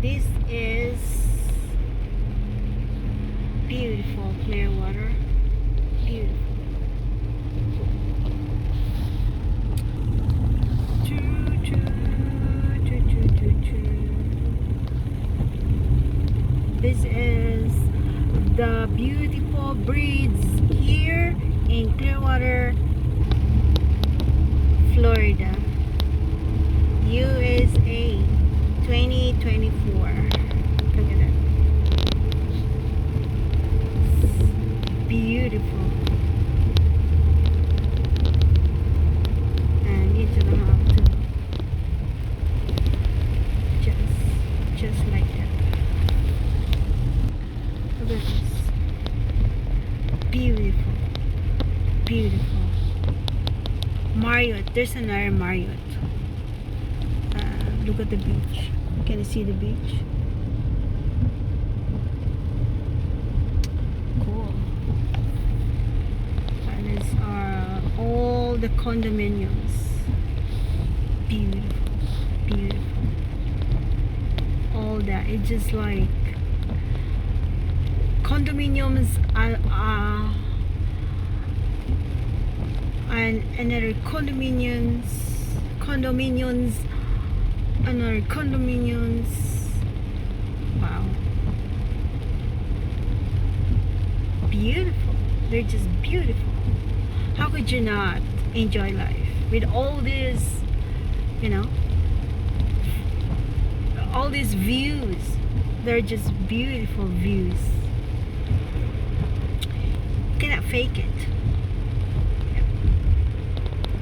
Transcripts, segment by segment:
This is beautiful Clearwater. Beautiful. This is the beautiful bridge here in Clearwater, Florida, USA 2024. Look at that. Beautiful. And you don't have to just like that. Look at this. Beautiful. Beautiful. Marriott. There's another Marriott. Look at the beach. Can you see the beach? Cool. And these are all the condominiums. Beautiful. Beautiful. All that. It's just like condominiums and another condominiums, another condominiums. Wow, beautiful. They're just beautiful. How could you not enjoy life with all this, you know, all these views? They're just beautiful views. You cannot fake it.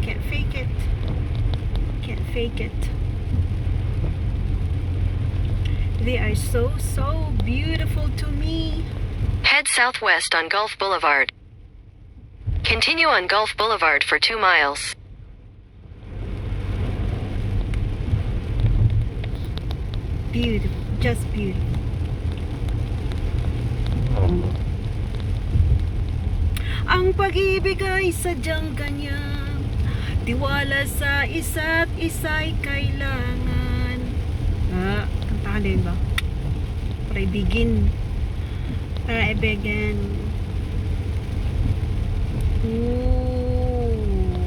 Can't fake it. Can't fake it. They are so beautiful to me. Head southwest on Gulf Boulevard. Continue on Gulf Boulevard for 2 miles. Beautiful, just beautiful. Ang pag-ibig ay sadyang ganyan, tiwala sa isa't isa'y kailangan. Kantahan din ba? Para ibigin. Para ibigin. Ooh.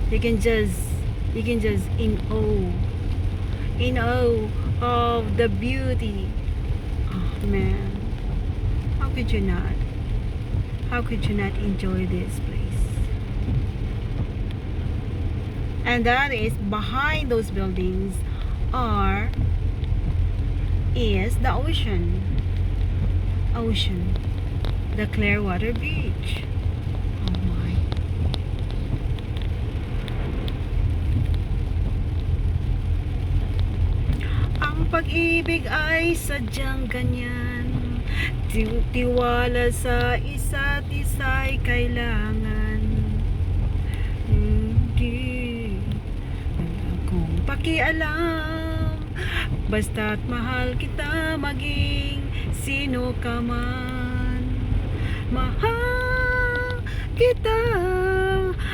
You can just in awe of the beauty. Oh man, how could you not? How could you not enjoy this place? And that is behind those buildings is the ocean. The Clearwater Beach. Oh my. Ang pag-ibig ay sadyang ganyan, tiwala sa isa't isa'y kailangan. Hindi akong pakialam, basta't mahal kita, maging sino ka man. Mahal kita,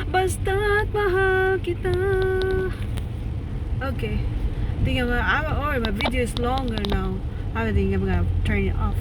basta't mahal kita. Okay, I think my video is longer now. I think I'm gonna turn it off.